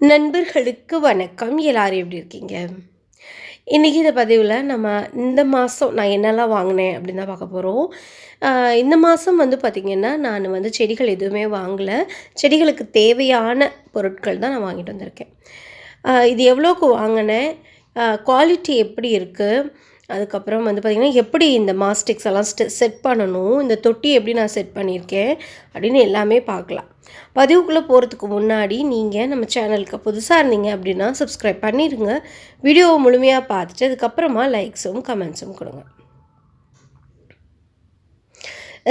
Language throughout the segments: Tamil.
நண்பர்களுக்கு வணக்கம். எல்லாரும் எப்படி இருக்கீங்க? இன்றைக்கி இந்த பதிவில் நம்ம இந்த மாதம் நான் என்னெல்லாம் வாங்கினேன் அப்படின்னு தான் பார்க்க போகிறோம். இந்த மாதம் வந்து பார்த்திங்கன்னா நான் வந்து செடிகள் எதுவுமே வாங்கலை. செடிகளுக்கு தேவையான பொருட்கள் தான் நான் வாங்கிட்டு வந்திருக்கேன். இது எவ்வளோக்கு வாங்கினேன், குவாலிட்டி எப்படி இருக்குது, அதுக்கப்புறம் வந்து பார்த்திங்கன்னா எப்படி இந்த மாஸ்டிக்ஸ் எல்லாம் செட் பண்ணணும், இந்த தொட்டி எப்படி நான் செட் பண்ணியிருக்கேன் அப்படின்னு எல்லாமே பார்க்கலாம். பதிவுக்குள்ளே போகிறதுக்கு முன்னாடி நீங்கள் நம்ம சேனலுக்கு புதுசாக இருந்தீங்க அப்படின்னா சப்ஸ்கிரைப் பண்ணிடுங்க. வீடியோவை முழுமையாக பார்த்துட்டு அதுக்கப்புறமா லைக்ஸும் கமெண்ட்ஸும் கொடுங்க.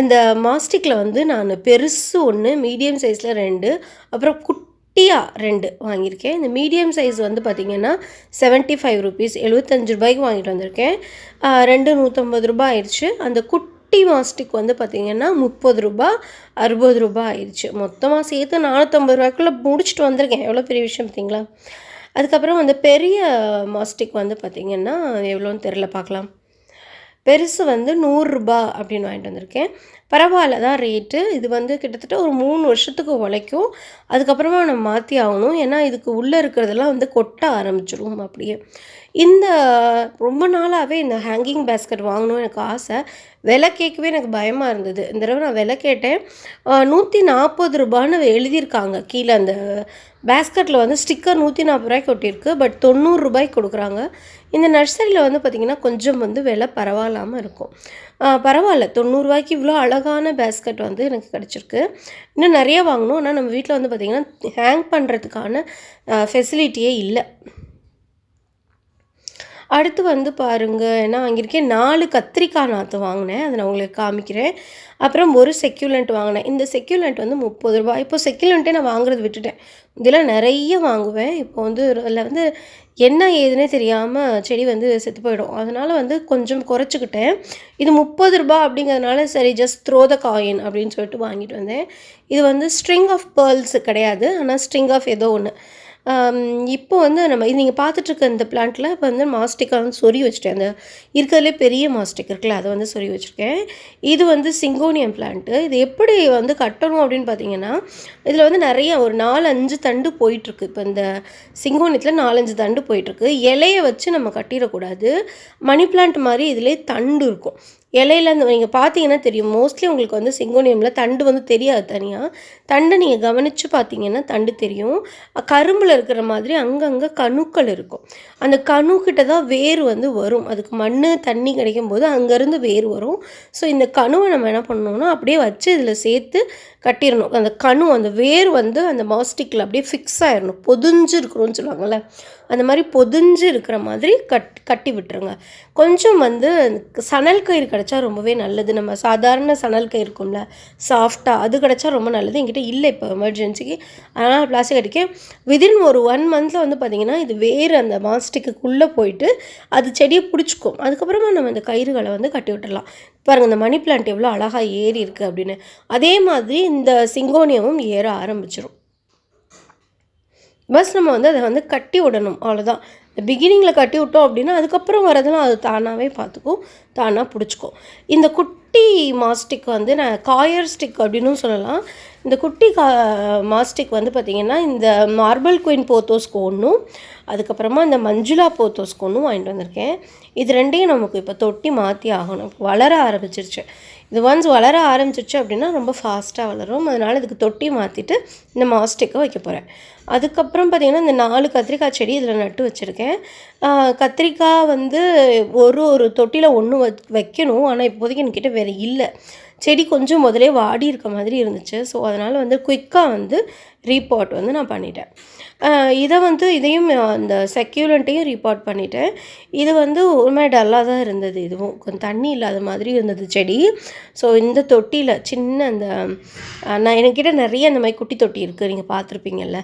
இந்த மாஸ்டிக்கில் வந்து நான் பெருசு ஒன்று, மீடியம் சைஸில் 2, அப்புறம் குட்டியாக 2 வாங்கியிருக்கேன். இந்த மீடியம் சைஸ் வந்து பார்த்திங்கன்னா 75 ருபீஸ், 75 ரூபாய்க்கு வாங்கிட்டு வந்திருக்கேன். 2 150 ரூபாய் ஆயிடுச்சு. அந்த குட்டி மாஸ்டிக் வந்து பார்த்திங்கன்னா 30 ரூபா 60 ரூபா ஆயிடுச்சு. மொத்தமாக சேர்த்து 450 ரூபாய்க்குள்ளே முடிச்சுட்டு வந்திருக்கேன். எவ்வளோ பெரிய விஷயம் பார்த்திங்களா. அதுக்கப்புறம் வந்து பெரிய மாஸ்டிக் வந்து பார்த்திங்கன்னா எவ்வளோன்னு தெரில, பார்க்கலாம். பெருசு வந்து 100 ரூபா அப்படின்னு வாங்கிட்டு வந்திருக்கேன். பரவாயில்ல தான் ரேட்டு. இது வந்து கிட்டத்தட்ட ஒரு 3 வருஷத்துக்கு உழைக்கும். அதுக்கப்புறமா நம்ம மாற்றி ஆகணும். ஏன்னா இதுக்கு உள்ளே இருக்கிறதெல்லாம் வந்து கொட்ட ஆரம்பிச்சிடும் அப்படியே. இந்த ரொம்ப நாளாகவே இந்த ஹேங்கிங் பேஸ்கெட் வாங்கணும்னு எனக்கு ஆசை. விலை கேட்கவே எனக்கு பயமாக இருந்தது. இந்த தடவை நான் விலை கேட்டேன். 140 ரூபான்னு எழுதியிருக்காங்க கீழே. அந்த பேஸ்கெட்டில் வந்து ஸ்டிக்கர் 140 ரூபாய்க்கு ஒட்டியிருக்கு. பட் 90 ரூபாய்க்கு கொடுக்குறாங்க. இந்த நர்சரியில் வந்து பார்த்திங்கன்னா கொஞ்சம் வந்து விலை பரவாயில்லாமல் இருக்கும். பரவாயில்ல, 90 ரூபாய்க்கு இவ்வளோ அழகான பேஸ்கெட் வந்து எனக்கு கிடச்சிருக்கு. இன்னும் நிறைய வாங்கணும். ஆனால் நம்ம வீட்டில் வந்து பார்த்திங்கன்னா ஹேங் பண்ணுறதுக்கான ஃபெசிலிட்டியே இல்லை. அடுத்து வந்து பாருங்கள், நான் வாங்கியிருக்கேன் 4 கத்திரிக்காய் நாற்று வாங்கினேன். அதை நான் உங்களுக்கு காமிக்கிறேன். அப்புறம் ஒரு செக்யூலண்ட் வாங்கினேன். இந்த செக்யூலண்ட் வந்து 30 ரூபா. இப்போ செக்யூலண்ட்டே நான் வாங்குறது விட்டுட்டேன். இதெல்லாம் நிறைய வாங்குவேன். இப்போ வந்து அதில் வந்து என்ன ஏதுன்னே தெரியாமல் செடி வந்து செத்து போயிடும். அதனால் வந்து கொஞ்சம் குறைச்சிக்கிட்டேன். இது 30 ரூபா அப்படிங்கிறதுனால சரி ஜஸ்ட் த்ரோ த காயின் அப்படின்னு சொல்லிட்டு வாங்கிட்டு வந்தேன். இது வந்து ஸ்ட்ரிங் ஆஃப் பேர்ல்ஸ் கிடையாது, ஆனால் ஸ்ட்ரிங் ஆஃப் ஏதோ ஒன்று. இப்போ வந்து நம்ம இது நீங்கள் பார்த்துட்ருக்க இந்த பிளான்ட்டில் இப்போ வந்து மாஸ்டிக்காக வந்து சொறி வச்சுட்டேன். அந்த இருக்கிறதுலே பெரிய மாஸ்டிக் இருக்குல்ல, அதை வந்து சொறி வச்சுருக்கேன். இது வந்து சிங்கோனியம் பிளான்ட்டு. இது எப்படி வந்து கட்டணும் அப்படின்னு பார்த்தீங்கன்னா, இதில் வந்து நிறைய ஒரு 4-5 தண்டு போயிட்டுருக்கு. இப்போ இந்த சிங்கோனியத்தில் 4-5 தண்டு போயிட்டுருக்கு. இலையை வச்சு நம்ம கட்டிடக்கூடாது. மணி பிளான்ட் மாதிரி இதிலே தண்டு இருக்கும். இலையில இந்த நீங்கள் பார்த்தீங்கன்னா தெரியும். மோஸ்ட்லி உங்களுக்கு வந்து சிங்கோனியமில் தண்டு வந்து தெரியாது தனியாக. தண்டை நீங்கள் கவனித்து பார்த்தீங்கன்னா தண்டு தெரியும். கரும்பில் இருக்கிற மாதிரி அங்கங்கே கணுக்கள் இருக்கும். அந்த கணுக்கிட்ட தான் வேர் வந்து வரும். அதுக்கு மண் தண்ணி கிடைக்கும் போது அங்கேருந்து வேர் வரும். ஸோ இந்த கணுவை நம்ம என்ன பண்ணணும்னா அப்படியே வச்சு இதில் சேர்த்து கட்டிடணும். அந்த கணு, அந்த வேர் வந்து அந்த மாஸ்டிக்கில் அப்படியே ஃபிக்ஸ் ஆகிடணும். பொதிஞ்சு இருக்கிறோன்னு சொல்லுவாங்கள்ல, அந்த மாதிரி பொதிஞ்சு இருக்கிற மாதிரி கட்டி விட்டுருங்க. கொஞ்சம் வந்து சணல் கயிறு கிடச்சா ரொம்பவே நல்லது. நம்ம சாதாரண சணல் கயிறு இருக்கும்ல, சாஃப்டாக, அது கிடச்சா ரொம்ப நல்லது. என்கிட்ட இல்லை இப்போ எமர்ஜென்சிக்கு. அதனால் பிளாஸ்டிக் கட்டிக்கேன். விதின் ஒரு 1 மந்தில் வந்து பார்த்திங்கன்னா இது வேறு அந்த மாஸ்டிக்குள்ளே போயிட்டு அது செடியை பிடிச்சிக்கும். அதுக்கப்புறமா நம்ம அந்த கயிறுகளை வந்து கட்டி விட்டுடலாம். பாருங்கள், இந்த மணி பிளான்ட் எவ்வளோ அழகாக ஏறி இருக்குது அப்படின்னு. அதே மாதிரி இந்த சிங்கோனியமும் ஏற ஆரம்பிச்சிடும். பஸ் நம்ம வந்து அதை வந்து கட்டி விடணும், அவ்வளோதான். பிகினிங்கில் கட்டி விட்டோம் அப்படின்னா அதுக்கப்புறம் வரதெல்லாம் அது தானாகவே பார்த்துக்கும், தானாக பிடிச்சிக்கும். இந்த குட்டி மாஸ்டிக் வந்து நான் காயர் ஸ்டிக் அப்படின்னு சொல்லலாம். இந்த குட்டி மாஸ்டிக் வந்து பார்த்திங்கன்னா இந்த மார்பிள் குயின் போத்தோஸ்க்கு ஒன்றும், அதுக்கப்புறமா இந்த மஞ்சுளா போத்தோஸ்க்கு ஒன்றும் வாங்கிட்டு வந்திருக்கேன். இது ரெண்டையும் நமக்கு இப்போ தொட்டி மாற்றி ஆகணும். வளர ஆரம்பிச்சிருச்சு. இது ஒன்ஸ் வளர ஆரம்பிச்சிருச்சு அப்படின்னா ரொம்ப ஃபாஸ்ட்டாக வளரும். அதனால் இதுக்கு தொட்டி மாற்றிட்டு இந்த மாஸ்டிக்கை வைக்க போகிறேன். அதுக்கப்புறம் பார்த்திங்கன்னா இந்த 4 கத்திரிக்காய் செடி இதில் நட்டு வச்சுருக்கேன். கத்திரிக்காய் வந்து ஒரு தொட்டியில் ஒன்று வைக்கணும். ஆனால் இப்போதைக்கு என்கிட்ட வேறு இல்லை. செடி கொஞ்சம் முதலே வாடி இருக்க மாதிரி இருந்துச்சு. ஸோ அதனால் வந்து குயிக்காக வந்து ரீபாட் வந்து நான் பண்ணிட்டேன். இதையும் அந்த செக்யூலண்ட்டையும் ரீபாட் பண்ணிட்டேன். இது வந்து ஒரு டல்லாக தான் இருந்தது. இதுவும் கொஞ்சம் தண்ணி இல்லாத மாதிரி இருந்தது செடி. ஸோ இந்த தொட்டியில் சின்ன அந்த என்கிட்ட நிறைய அந்த மாதிரி குட்டி தொட்டி இருக்குது, நீங்கள் பார்த்துருப்பீங்கள்ல.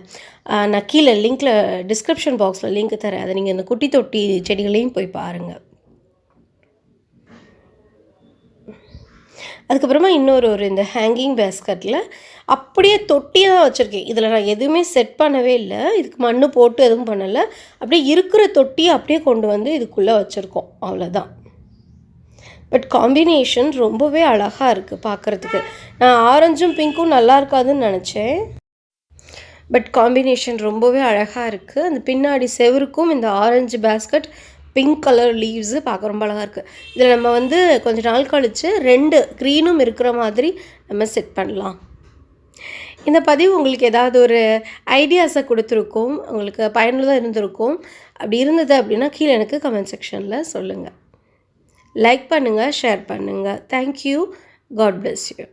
நான் கீழே லிங்க்கில் டிஸ்கிரிப்ஷன் பாக்ஸில் லிங்க் தரேன். அதை நீங்கள் அந்த குட்டி தொட்டி செடிகளையும் போய் பாருங்கள். அதுக்கப்புறமா இன்னொரு இந்த ஹேங்கிங் பேஸ்கெட்டில் அப்படியே தொட்டியை தான் வச்சுருக்கேன். இதில் நான் எதுவுமே செட் பண்ணவே இல்லை. இதுக்கு மண் போட்டு எதுவும் பண்ணலை. அப்படியே இருக்கிற தொட்டியை அப்படியே கொண்டு வந்து இதுக்குள்ளே வச்சுருக்கோம், அவ்வளோதான். பட் காம்பினேஷன் ரொம்பவே அழகாக இருக்குது பார்க்குறதுக்கு. நான் ஆரஞ்சும் பிங்க்கும் நல்லா இருக்காதுன்னு நினச்சேன். பட் காம்பினேஷன் ரொம்பவே அழகாக இருக்குது. அந்த பின்னாடி செவுருக்கும் இந்த orange basket, pink colour leaves பார்க்க ரொம்ப அழகாக இருக்குது. இதில் நம்ம வந்து கொஞ்ச நாள் கழித்து 2 க்ரீனும் இருக்கிற மாதிரி நம்ம செட் பண்ணலாம். இந்த பதிவு உங்களுக்கு ஏதாவது ஒரு ஐடியாஸை கொடுத்துருக்கும், உங்களுக்கு பயனுள்ளதாக இருந்திருக்கும். அப்படி இருந்தது அப்படின்னா கீழே எனக்கு கமெண்ட் செக்ஷனில் சொல்லுங்கள். லைக் பண்ணுங்கள், ஷேர் பண்ணுங்கள். தேங்க்யூ. God bless you.